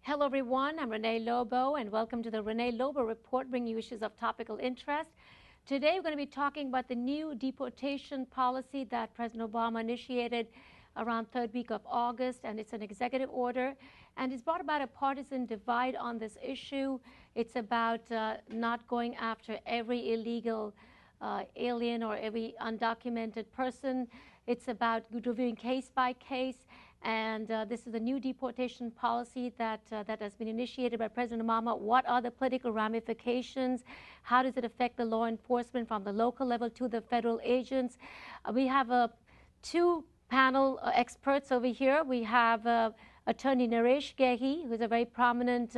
Hello, everyone. I'm Renee Lobo, and welcome to the Renee Lobo Report, bringing you issues of topical interest. Today, we're going to be talking about the new deportation policy that President Obama initiated around third week of August, and it's an executive order, and it's brought about a partisan divide on this issue. It's about not going after every illegal alien or every undocumented person. It's about reviewing case by case. And this is a new deportation policy that has been initiated by President Obama. What are the political ramifications? How does it affect the law enforcement from the local level to the federal agents? We have two panel experts over here. We have Attorney Naresh Gehi, who is a very prominent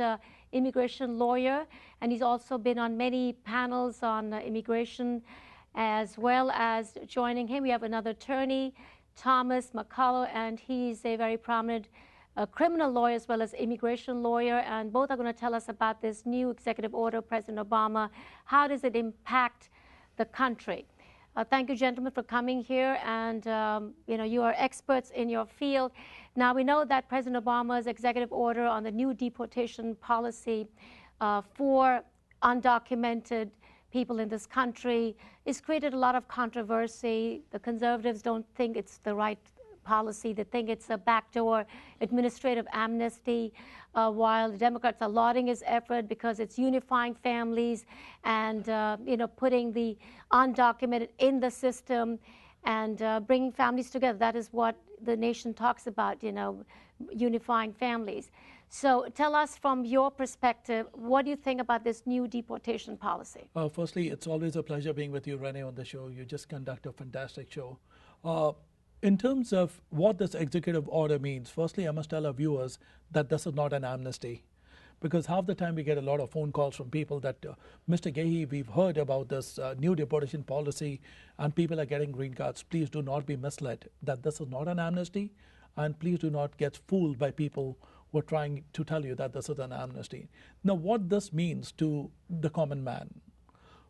immigration lawyer, and he's also been on many panels on immigration, as well as joining him, we have another attorney, Thomas McCullough, and he's a very prominent criminal lawyer as well as immigration lawyer, and both are going to tell us about this new executive order of President Obama. How does it impact the country? Thank you, gentlemen, for coming here, and you are experts in your field. Now, we know that President Obama's executive order on the new deportation policy for undocumented people in this country has created a lot of controversy. The conservatives don't think it's the right policy. They think it's a backdoor administrative amnesty, while the Democrats are lauding his effort because it's unifying families and putting the undocumented in the system and bringing families together. That is what the nation talks about, unifying families. So tell us from your perspective, what do you think about this new deportation policy? Firstly, it's always a pleasure being with you, Renee, on the show. You just conduct a fantastic show. In terms of what this executive order means, firstly, I must tell our viewers that this is not an amnesty. Because half the time we get a lot of phone calls from people that, Mr. Gehi, we've heard about this new deportation policy and people are getting green cards. Please do not be misled that this is not an amnesty, and please do not get fooled by people who are trying to tell you that this is an amnesty. Now, what this means to the common man.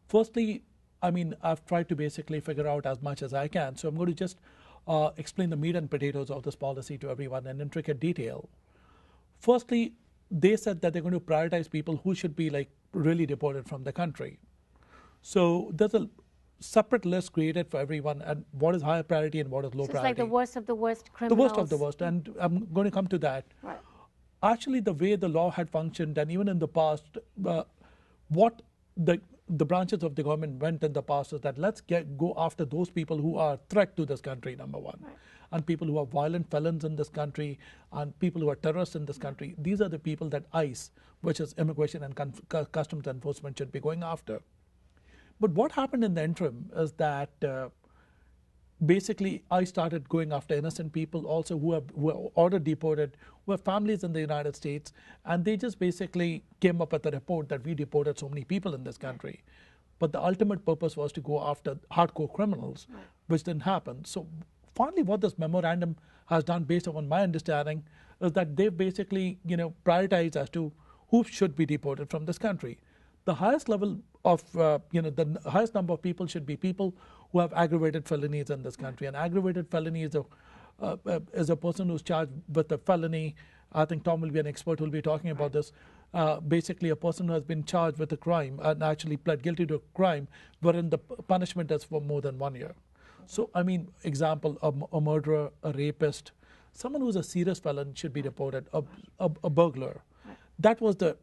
Firstly, I've tried to basically figure out as much as I can, so I'm going to just explain the meat and potatoes of this policy to everyone in intricate detail. Firstly, they said that they're going to prioritize people who should be really deported from the country. So there's a separate list created for everyone, and what is higher priority and what is low priority. It's like the worst of the worst criminals. The worst of the worst, and I'm going to come to that. Right. Actually, the way the law had functioned, and even in the past, what the branches of the government went in the past is that let's go after those people who are a threat to this country, number one. Right. And people who are violent felons in this country, and people who are terrorists in this country. These are the people that ICE, which is Immigration and Customs Enforcement, should be going after. But what happened in the interim is that basically I started going after innocent people also who are ordered deported, who have families in the United States, and they just basically came up with a report that we deported so many people in this country. But the ultimate purpose was to go after hardcore criminals, which didn't happen. So finally, what this memorandum has done, based on my understanding, is that they've basically prioritized as to who should be deported from this country. The highest level of, the highest number of people should be people who have aggravated felonies in this country. An aggravated felony is a person who's charged with a felony. I think Tom will be an expert who will be talking about this. Basically, a person who has been charged with a crime and actually pled guilty to a crime, wherein the punishment is for more than 1 year. So, example, a murderer, a rapist, someone who's a serious felon should be deported, a burglar. That was the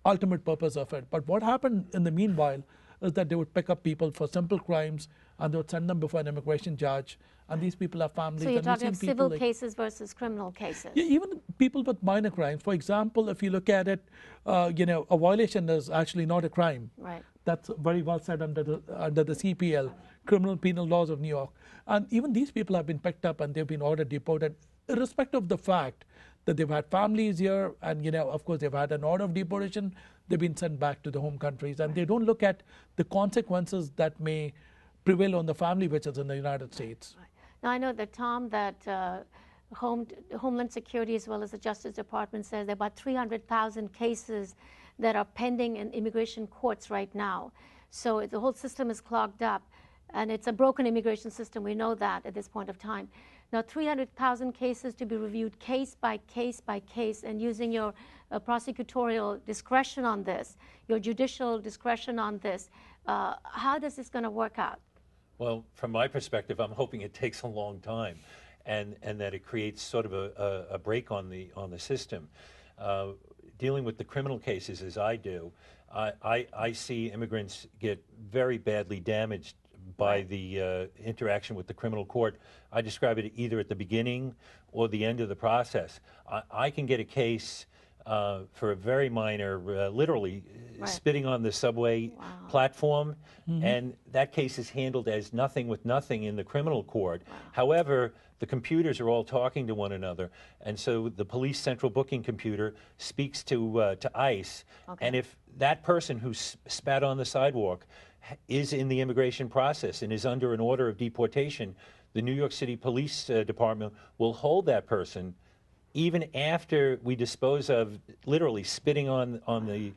ultimate purpose of it. But what happened in the meanwhile is that they would pick up people for simple crimes and they would send them before an immigration judge, and these people have families. So you're talking of civil cases versus criminal cases? Yeah, even people with minor crimes. For example, if you look at it, a violation is actually not a crime. Right. That's very well said under the CPL, Criminal Penal Laws of New York. And even these people have been picked up and they've been ordered deported, irrespective of the fact that they've had families here, and of course they've had an order of deportation. They've been sent back to the home countries, and they don't look at the consequences that may prevail on the family which is in the United States. Now I know that, Tom, that Homeland Security as well as the Justice Department says there are about 300,000 cases that are pending in immigration courts right now. So the whole system is clogged up, and it's a broken immigration system. We know that at this point of time. Now, 300,000 cases to be reviewed case by case by case, and using your prosecutorial discretion on this, your judicial discretion on this. How does this going to work out? Well, from my perspective, I'm hoping it takes a long time, and that it creates sort of a break on the system. Dealing with the criminal cases as I do, I see immigrants get very badly damaged by the interaction with the criminal court. I describe it either at the beginning or the end of the process. I can get a case for a very minor, literally spitting on the subway platform, and that case is handled as nothing with nothing in the criminal court. However, the computers are all talking to one another, and so the police central booking computer speaks to ICE, and if that person who spat on the sidewalk is in the immigration process and is under an order of deportation, the New York City Police Department will hold that person even after we dispose of literally spitting on the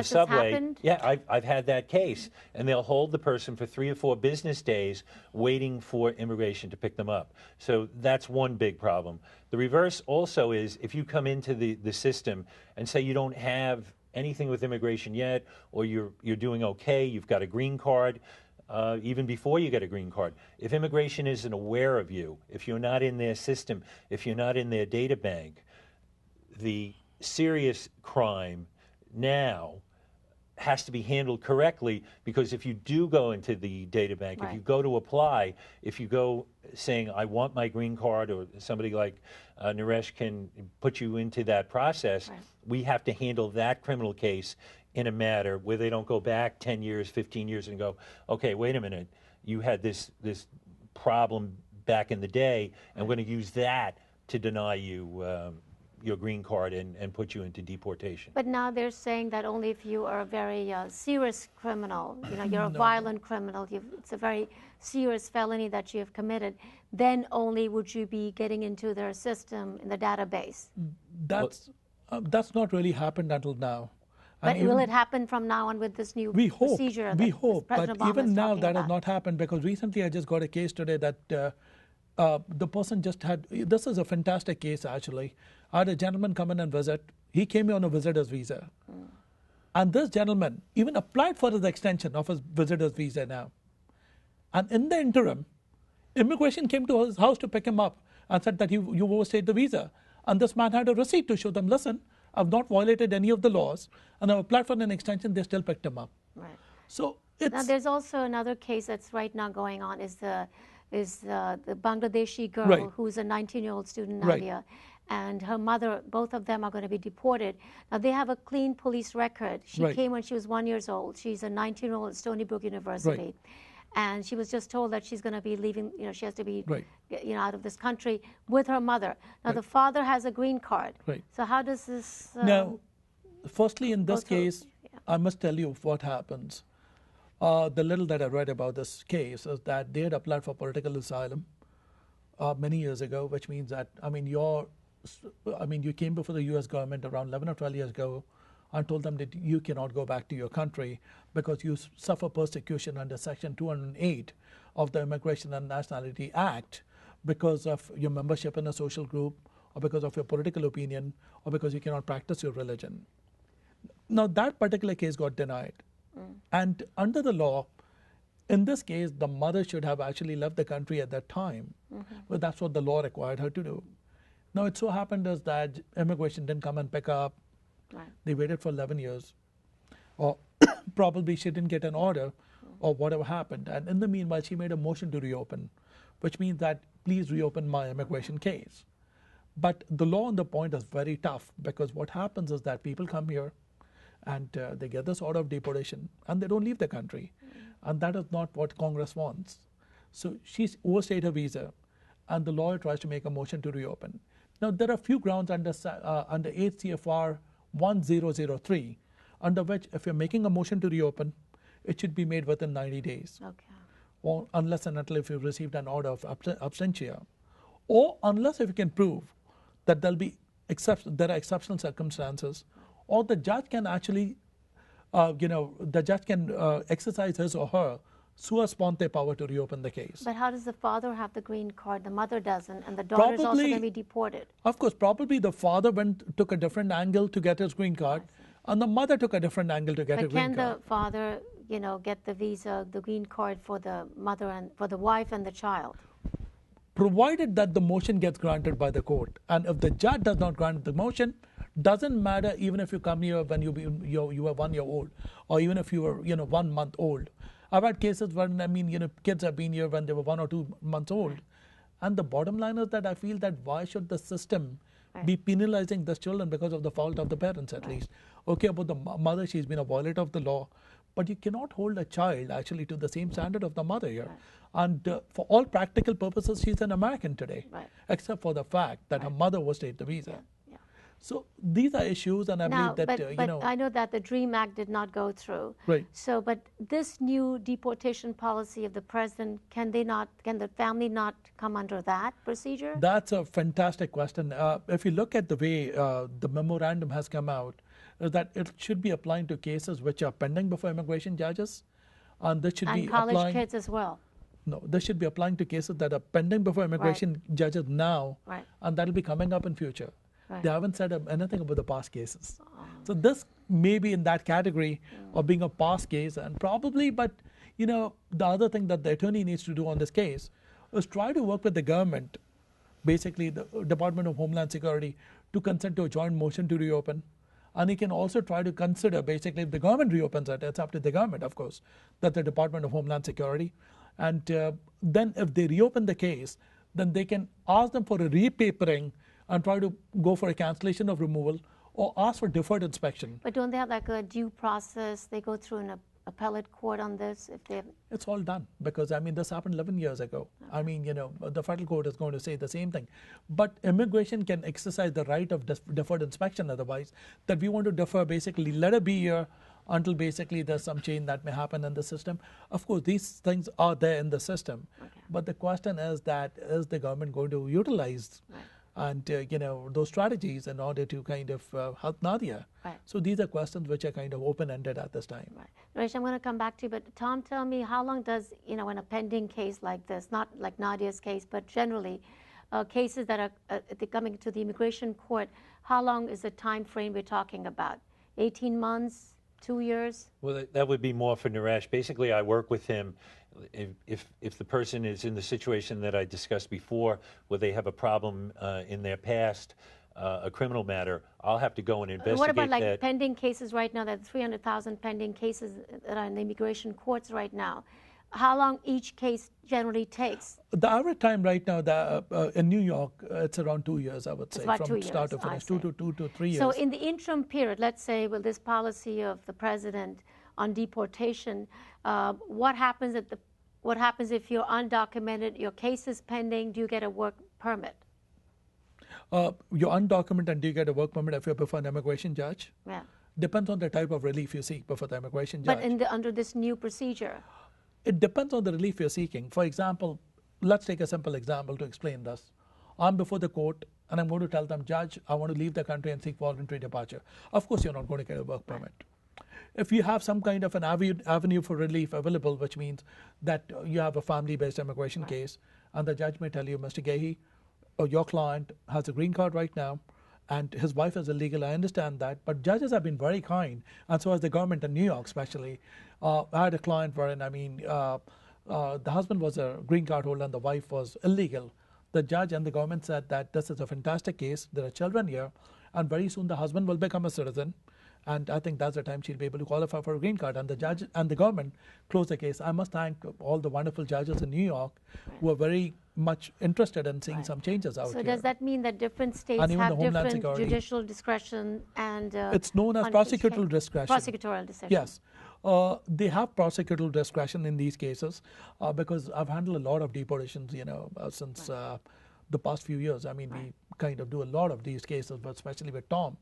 subway. Happened? Yeah, I've had that case, and they'll hold the person for 3 or 4 business days waiting for immigration to pick them up. So that's one big problem. The reverse also is if you come into the system and say you don't have anything with immigration yet, or you're doing okay, you've got a green card, even before you get a green card. If immigration isn't aware of you, if you're not in their system, if you're not in their data bank, the serious crime now has to be handled correctly, because if you do go into the data bank, if you go to apply, if you go saying, I want my green card, or somebody like Naresh can put you into that process, we have to handle that criminal case in a matter where they don't go back 10 years, 15 years and go, okay, wait a minute, you had this problem back in the day, and we're going to use that to deny you your green card and put you into deportation. But now they're saying that only if you are a very serious criminal, you're a violent criminal, it's a very serious felony that you have committed, then only would you be getting into their system in the database. That's not really happened until now. But will it happen from now on with this new procedure? We hope, but Obama even now that about? has not happened, because recently I just got a case today that the person just had, this is a fantastic case actually. I had a gentleman come in and visit. He came here on a visitor's visa. And this gentleman even applied for his extension of his visitor's visa now. And in the interim, immigration came to his house to pick him up and said that you overstayed the visa. And this man had a receipt to show them, listen, I've not violated any of the laws, and I've applied for an extension, they still picked him up. Right. So it's... Now there's also another case that's right now going on, is the Bangladeshi girl who's a 19-year-old student, Nadia, and her mother, both of them are going to be deported. Now they have a clean police record. She came when she was 1 year old. She's a 19-year-old at Stony Brook University. And she was just told that she's going to be leaving, she has to be out of this country with her mother. Now the father has a green card. So how does this... now, firstly, in this case, I must tell you what happens. The little that I read about this case is that they had applied for political asylum many years ago, which means that, you came before the U.S. government around 11 or 12 years ago and told them that you cannot go back to your country because you suffer persecution under Section 208 of the Immigration and Nationality Act because of your membership in a social group, or because of your political opinion, or because you cannot practice your religion. Now, that particular case got denied. And under the law, in this case, the mother should have actually left the country at that time. But that's what the law required her to do. Now, it so happened is that immigration didn't come and pick up. They waited for 11 years. Or probably she didn't get an order, or whatever happened. And in the meanwhile, she made a motion to reopen, which means that, please reopen my immigration case. But the law on the point is very tough, because what happens is that people come here, and they get this order of deportation, and they don't leave the country. And that is not what Congress wants. So she's overstayed her visa, and the lawyer tries to make a motion to reopen. Now, there are a few grounds under 8 CFR 1003, under which if you're making a motion to reopen, it should be made within 90 days. Or unless and until if you've received an order of absentia. Or unless if you can prove that there are exceptional circumstances, or the judge can actually, exercise his or her sua sponte power to reopen the case. But how does the father have the green card? The mother doesn't, and the daughter's also going to be deported. Of course, probably the father took a different angle to get his green card, and the mother took a different angle to get a green card. But can the father, get the visa, the green card for the mother and for the wife and the child? Provided that the motion gets granted by the court, and if the judge does not grant the motion, doesn't matter even if you come here when you were 1 year old, or even if you were 1 month old. I've had cases when kids have been here when they were 1 or 2 months old, and the bottom line is that I feel that why should the system be penalizing these children because of the fault of the parents at least? Okay, about the mother, she's been a violator of the law, but you cannot hold a child actually to the same standard of the mother here. And for all practical purposes, she's an American today, except for the fact that her mother was state the visa. So these are issues, and I believe that, but I know that the DREAM Act did not go through. Right. So, but this new deportation policy of the president, can the family not come under that procedure? That's a fantastic question. If you look at the way the memorandum has come out, is that it should be applying to cases which are pending before immigration judges, and this should be college applying, kids as well. No, this should be applying to cases that are pending before immigration judges now, and that will be coming up in future. They haven't said anything about the past cases. So this may be in that category of being a past case, and probably, but the other thing that the attorney needs to do on this case is try to work with the government, basically the Department of Homeland Security, to consent to a joint motion to reopen. And he can also try to consider, basically, if the government reopens it, it's up to the government, of course, that the Department of Homeland Security. And then if they reopen the case, then they can ask them for a repapering and try to go for a cancellation of removal or ask for deferred inspection. But don't they have like a due process? They go through an appellate court on this if they... It's all done because, this happened 11 years ago. The federal court is going to say the same thing. But immigration can exercise the right of deferred inspection otherwise, that we want to defer, basically, let it be here until basically there's some change that may happen in the system. Of course, these things are there in the system. But the question is that, is the government going to utilize and those strategies in order to kind of help Nadia? So these are questions which are kind of open-ended at this time. Naresh, I'm going to come back to you, but Tom, tell me, how long does, in a pending case like this, not like Nadia's case, but generally, cases that are coming to the immigration court, how long is the time frame we're talking about? 18 months, 2 years? Well, that would be more for Naresh. Basically, I work with him. If the person is in the situation that I discussed before, where they have a problem in their past, a criminal matter, I'll have to go and investigate that. What about like pending cases right now, that 300,000 pending cases that are in the immigration courts right now? How long each case generally takes? The average time right now in New York, it's around 2 years, I would say, from start to finish, 2 to 3 years. So in the interim period, let's say, with this policy of the president on deportation, what happens if you're undocumented, your case is pending, do you get a work permit? You're undocumented and do you get a work permit if you're before an immigration judge? Yeah. Depends on the type of relief you seek before the immigration judge. But under this new procedure? It depends on the relief you're seeking. For example, let's take a simple example to explain this. I'm before the court and I'm going to tell them, Judge, I want to leave the country and seek voluntary departure. Of course, you're not going to get a work permit. If you have some kind of an avenue for relief available, which means that you have a family-based immigration case, and the judge may tell you, Mr. Gehi, your client has a green card right now, and his wife is illegal, I understand that, but judges have been very kind, and so has the government in New York especially. I had a client wherein, the husband was a green card holder and the wife was illegal. The judge and the government said that this is a fantastic case, there are children here, and very soon the husband will become a citizen, and I think that's the time she'll be able to qualify for a green card. And the judge and the government closed the case. I must thank all the wonderful judges in New York who are very much interested in seeing some changes out here. So does that mean that different states have different judicial discretion and it's known as prosecutorial discretion. Prosecutorial discretion. Yes. They have prosecutorial discretion in these cases because I've handled a lot of deportations, since the past few years. We kind of do a lot of these cases, but especially with Tom,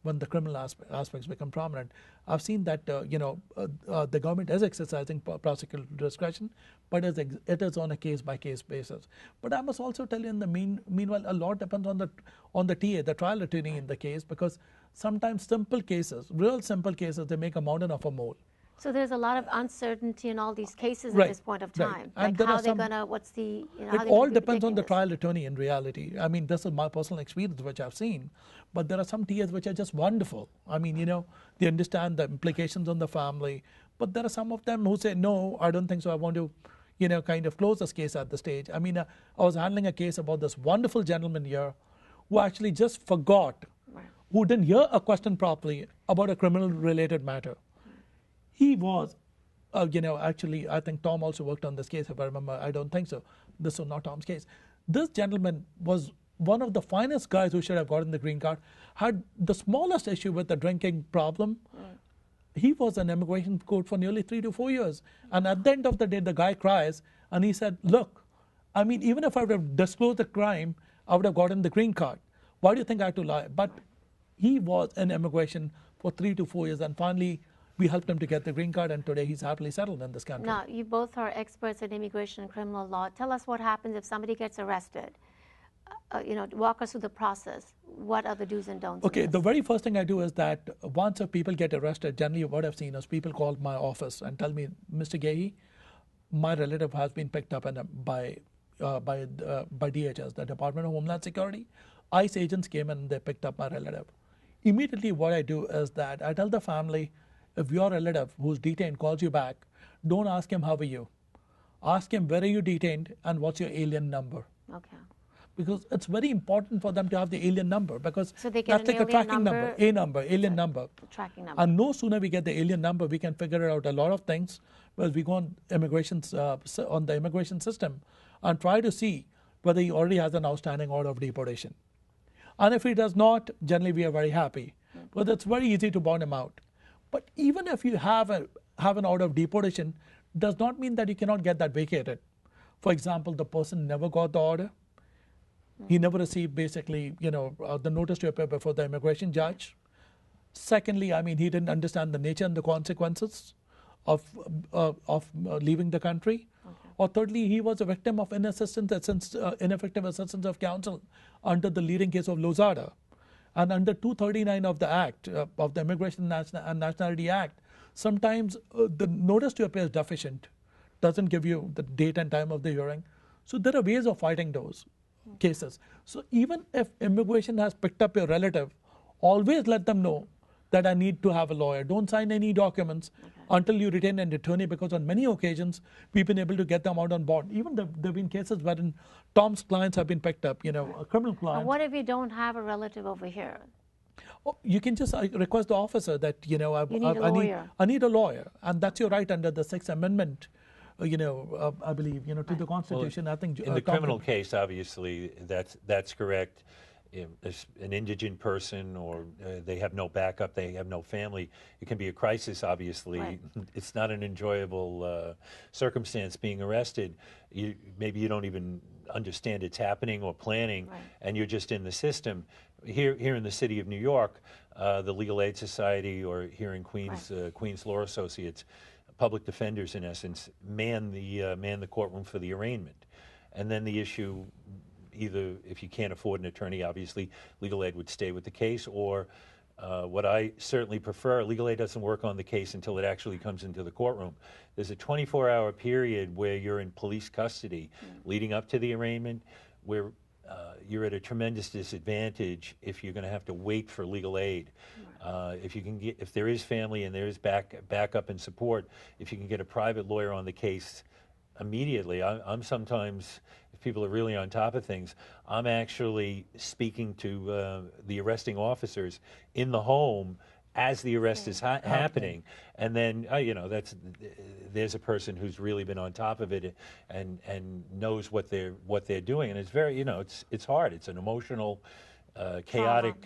when the criminal aspects become prominent. I've seen that, the government is exercising prosecutorial discretion, but it is on a case-by-case basis. But I must also tell you, in the meanwhile, a lot depends on the TA, the trial attorney in the case, because sometimes simple cases, real simple cases, they make a mountain of a mole. So there's a lot of uncertainty in all these cases Right, at this point of right. time. And Like there how are they're some- gonna, what's the, how It they're all gonna be depends on the predicting trial attorney in reality. I mean, this is my personal experience, which I've seen. But there are some TAs which are just wonderful. I mean, they understand the implications on the family. But there are some of them who say, no, I don't think so. I want to, kind of close this case at the stage. I mean, I was handling a case about this wonderful gentleman here who actually just forgot, who didn't hear a question properly about a criminal-related matter. He was, actually, I think Tom also worked on this case, if I remember. I don't think so. This was not Tom's case. This gentleman was one of the finest guys who should have gotten the green card, had the smallest issue with the drinking problem. He was in immigration court for nearly 3 to 4 years. And at the end of the day, the guy cries, and he said, look, I mean, even if I would have disclosed the crime, I would have gotten the green card. Why do you think I had to lie? But he was in immigration for 3 to 4 years, and finally, we helped him to get the green card, and today he's happily settled in this country. Now, you both are experts in immigration and criminal law. Tell us what happens if somebody gets arrested. Walk us through the process. What are the do's and don'ts? Okay, the very first thing I do is that once people get arrested, generally what I've seen is people call my office and tell me, Mr. Gehi, my relative has been picked up by DHS, the Department of Homeland Security. ICE agents came and they picked up my relative. Immediately what I do is that I tell the family, if your relative who's detained calls you back, don't ask him, how are you? Ask him, where are you detained and what's your alien number? Okay. Because it's very important for them to have the alien number, because So they get that's like a tracking number, alien number. Tracking number. And no sooner we get the alien number, we can figure out a lot of things. Whereas we go on on the immigration system and try to see whether he already has an outstanding order of deportation. And if he does not, generally we are very happy. But it's very easy to bond him out. But even if you have an order of deportation, does not mean that you cannot get that vacated. For example, the person never got the order. He never received basically, the notice to appear before the immigration judge. Secondly, I mean, he didn't understand the nature and the consequences of leaving the country. Okay. Or thirdly, he was a victim of ineffective assistance of counsel under the leading case of Lozada. And under 239 of the Act, of the Immigration and Nationality Act, sometimes the notice to appear is deficient, doesn't give you the date and time of the hearing. So there are ways of fighting those cases. So even if immigration has picked up your relative, always let them know that I need to have a lawyer. Don't sign any documents until you retain an attorney, because on many occasions we've been able to get them out on bond. Even there have been cases wherein Tom's clients have been picked up, a criminal client. Now, what if you don't have a relative over here? Oh, you can just request the officer that, I need a lawyer. And that's your right under the Sixth Amendment, I believe, to the Constitution. Well, I think in the criminal case, obviously, that's correct. If an indigent person or they have no backup, they have no family, it can be a crisis, obviously. Right. It's not an enjoyable circumstance being arrested. Maybe you don't even understand it's happening or planning, right, and you're just in the system. Here in the city of New York, the Legal Aid Society, or here in Queens, right, Queens Law Associates, public defenders, in essence, man the courtroom for the arraignment. And then the issue, either if you can't afford an attorney, obviously, legal aid would stay with the case, or what I certainly prefer, legal aid doesn't work on the case until it actually comes into the courtroom. There's a 24-hour period where you're in police custody leading up to the arraignment, where you're at a tremendous disadvantage if you're going to have to wait for legal aid. If there is family and there is backup and support, if you can get a private lawyer on the case immediately. I'm sometimes, if people are really on top of things, I'm actually speaking to the arresting officers in the home as the arrest is happening, and then there's a person who's really been on top of it and knows what they're doing, and it's very it's hard. It's an emotional, chaotic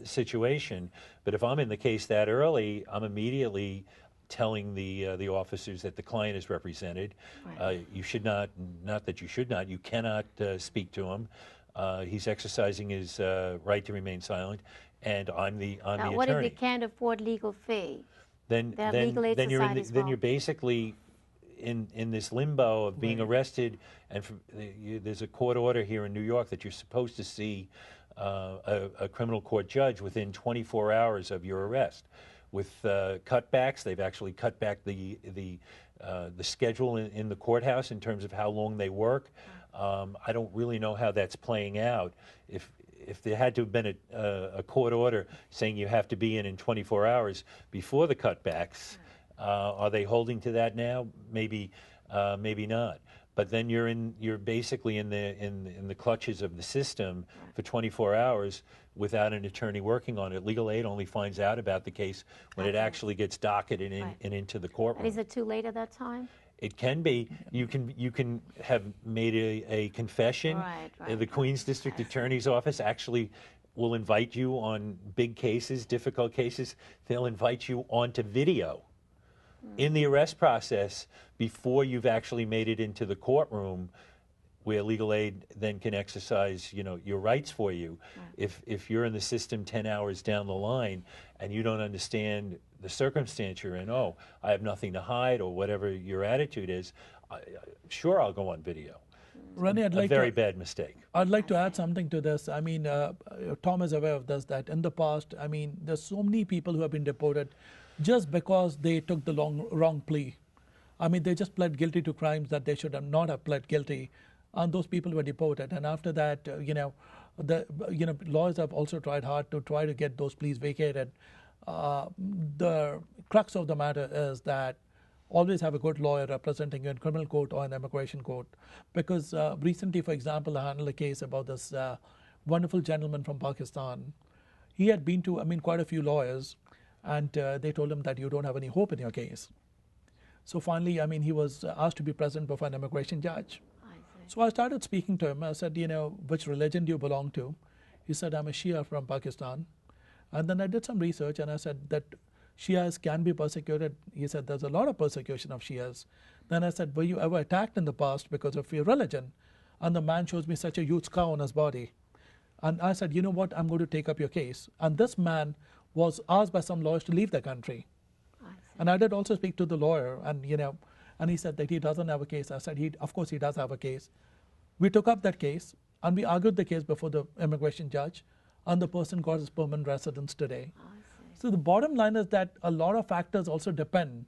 situation. But if I'm in the case that early, I'm immediately telling the officers that the client is represented. Right. You should not that you should not, you cannot speak to him. He's exercising his right to remain silent, and I'm the attorney. What if they can't afford legal fee? Then you're basically in this limbo of being arrested, and there's a court order here in New York that you're supposed to see a criminal court judge within 24 hours of your arrest, with cutbacks. They've actually cut back the schedule in the courthouse in terms of how long they work. I don't really know how that's playing out. If there had to have been a court order saying you have to be in 24 hours before the cutbacks, are they holding to that now? Maybe not. But then you're basically in the clutches of the system for 24 hours without an attorney working on it. Legal aid only finds out about the case when it actually gets docketed and into the courtroom. And is it too late at that time? It can be. You can have made a confession. The Queens District Attorney's Office actually will invite you on big cases, difficult cases. They'll invite you onto video in the arrest process before you've actually made it into the courtroom, where legal aid then can exercise, your rights for you. If you're in the system 10 hours down the line and you don't understand the circumstance you're in, I have nothing to hide, or whatever your attitude is, sure, I'll go on video. Renee, a very bad mistake. I'd like to add something to this. I mean, Tom is aware of this, that in the past, there's so many people who have been deported just because they took the wrong plea. They just pled guilty to crimes that they should not have pled guilty, and those people were deported. And after that, lawyers have also tried hard to try to get those pleas vacated. The crux of the matter is that always have a good lawyer representing you in criminal court or in immigration court. Because recently, for example, I handled a case about this wonderful gentleman from Pakistan. He had been to, quite a few lawyers, and they told him that you don't have any hope in your case. So finally, he was asked to be present before an immigration judge. So I started speaking to him. I said, which religion do you belong to? He said, I'm a Shia from Pakistan. And then I did some research, and I said that Shias can be persecuted. He said there's a lot of persecution of Shias. Then I said, were you ever attacked in the past because of your religion? And the man shows me such a huge scar on his body. And I said, you know what, I'm going to take up your case. And this man was asked by some lawyers to leave the country. And I did also speak to the lawyer, and and he said that he doesn't have a case. I said, of course he does have a case. We took up that case, and we argued the case before the immigration judge, and the person got his permanent residence today. So the bottom line is that a lot of factors also depend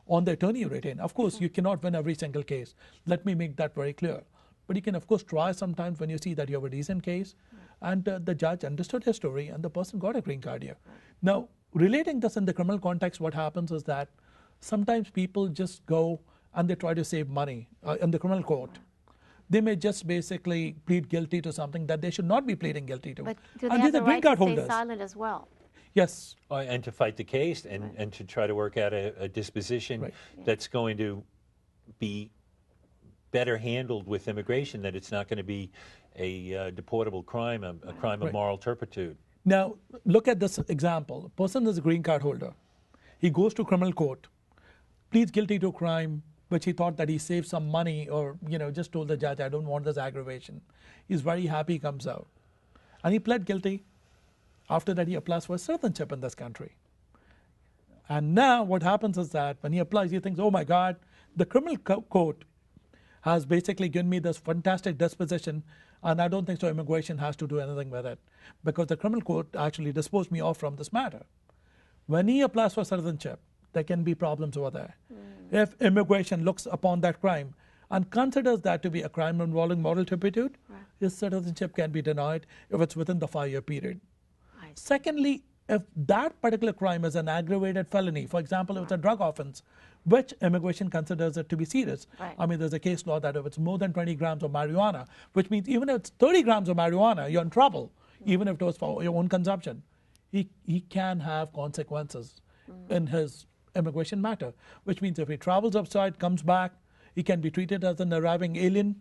on the attorney you retain. Of course, you cannot win every single case. Let me make that very clear. But you can, of course, try sometimes when you see that you have a decent case, and the judge understood his story, and the person got a green card here. Now, relating this in the criminal context, what happens is that sometimes people just go and they try to save money in the criminal court. They may just basically plead guilty to something that they should not be pleading guilty to. But do they have the right to stay silent as well? Yes. And to fight the case and to try to work out a disposition that's going to be better handled with immigration, that it's not going to be a deportable crime, a crime of moral turpitude. Now, look at this example. A person is a green card holder. He goes to criminal court, pleads guilty to a crime which he thought that he saved some money, or just told the judge, I don't want this aggravation. He's very happy, he comes out. And he pled guilty. After that, he applies for citizenship in this country. And now what happens is that when he applies, he thinks, oh my God, the criminal court has basically given me this fantastic disposition, and I don't think so immigration has to do anything with it, because the criminal court actually disposed me off from this matter. When he applies for citizenship, there can be problems over there. If immigration looks upon that crime and considers that to be a crime involving moral turpitude, his citizenship can be denied if it's within the 5-year period. Secondly, if that particular crime is an aggravated felony, for example, if it's a drug offense, which immigration considers it to be serious. There's a case law that if it's more than 20 grams of marijuana, which means even if it's 30 grams of marijuana, you're in trouble, even if it was for your own consumption. He can have consequences in his immigration matter, which means if he travels outside, comes back, he can be treated as an arriving alien,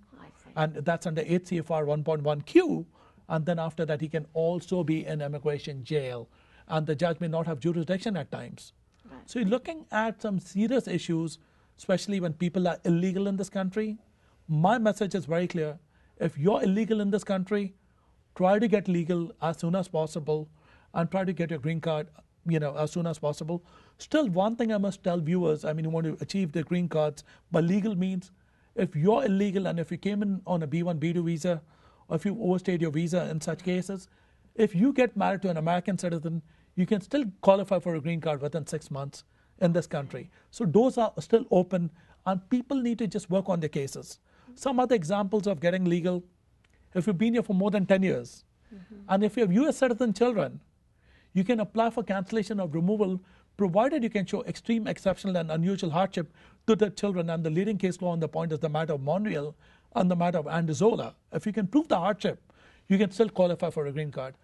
and that's under 8 CFR 1.1Q, and then after that he can also be in immigration jail, and the judge may not have jurisdiction at times. So you're looking at some serious issues, especially when people are illegal in this country. My message is very clear. If you're illegal in this country, try to get legal as soon as possible, and try to get your green card as soon as possible. Still, one thing I must tell viewers, who want to achieve their green cards by legal means, if you're illegal and if you came in on a B1, B2 visa, or if you overstayed your visa in such cases, if you get married to an American citizen, you can still qualify for a green card within 6 months in this country. So doors are still open, and people need to just work on their cases. Some other examples of getting legal: if you've been here for more than 10 years, and if you have U.S. citizen children, you can apply for cancellation of removal, provided you can show extreme, exceptional, and unusual hardship to the children. And the leading case law on the point is the matter of Monreal and the matter of Andazola. If you can prove the hardship, you can still qualify for a green card.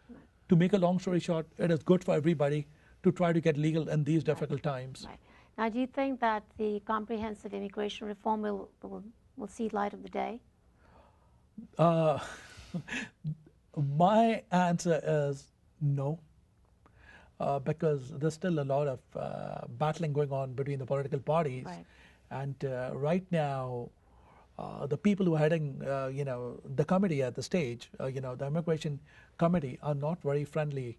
To make a long story short, it is good for everybody to try to get legal in these difficult times. Right. Now, do you think that the comprehensive immigration reform will see light of the day? My answer is no, because there's still a lot of battling going on between the political parties. Right. And right now, the people who are heading, the committee at the stage, the immigration committee, are not very friendly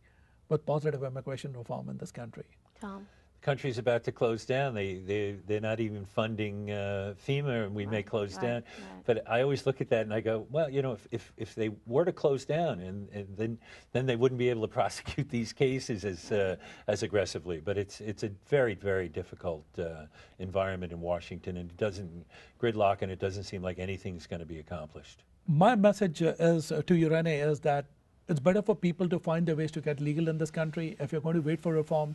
with positive immigration reform in this country. Tom? The country's about to close down. They're not even funding FEMA, and we may close down. Right. But I always look at that and I go, well, if they were to close down, and then they wouldn't be able to prosecute these cases as aggressively. But it's a very, very difficult environment in Washington, and gridlock, and it doesn't seem like anything's going to be accomplished. My message is to you, Renee, is that it's better for people to find their ways to get legal in this country. If you're going to wait for reform,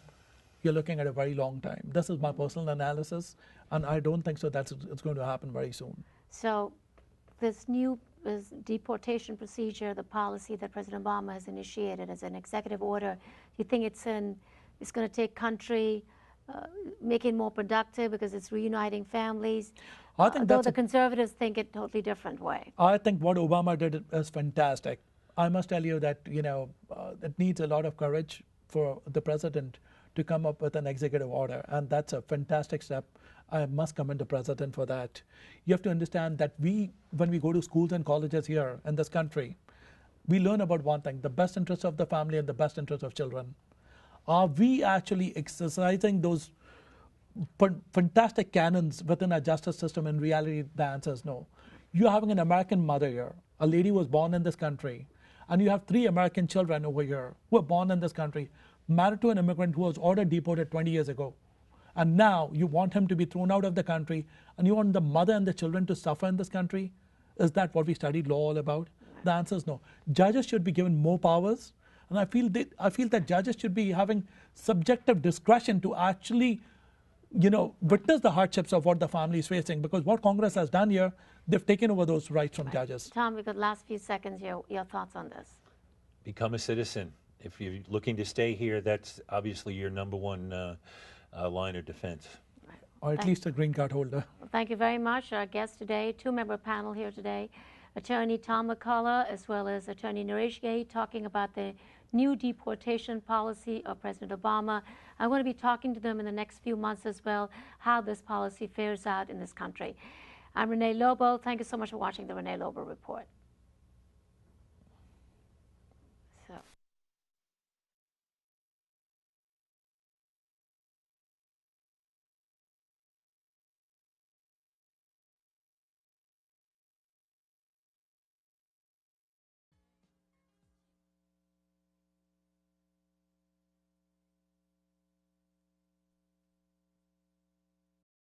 you're looking at a very long time. This is my personal analysis, and I don't think so it's going to happen very soon. So this new deportation procedure, the policy that President Obama has initiated as an executive order, do you think it's going to take country, make it more productive because it's reuniting families? I think though the conservatives think it a totally different way. I think what Obama did is fantastic. I must tell you that, it needs a lot of courage for the president to come up with an executive order, and that's a fantastic step. I must commend the president for that. You have to understand that when we go to schools and colleges here in this country, we learn about one thing: the best interest of the family and the best interest of children. Are we actually exercising those fantastic canons within our justice system? In reality, the answer is no. You're having an American mother here, a lady who was born in this country, and you have 3 American children over here who were born in this country, married to an immigrant who was ordered deported 20 years ago. And now you want him to be thrown out of the country, and you want the mother and the children to suffer in this country? Is that what we studied law all about? The answer is no. Judges should be given more powers, and I feel that judges should be having subjective discretion to actually, witness the hardships of what the family is facing, because what Congress has done here, they've taken over those rights from judges. Tom, we've got last few seconds. Your thoughts on this? Become a citizen. If you're looking to stay here, that's obviously your number one line of defense. Right. Or at least a green card holder. Well, thank you very much. Our guest today, 2-member panel here today, Attorney Tom McCullough as well as Attorney Naresh Gehi, talking about the new deportation policy of President Obama. I'm going to be talking to them in the next few months as well, how this policy fares out in this country. I'm Renee Lobo. Thank you so much for watching the Renee Lobo Report.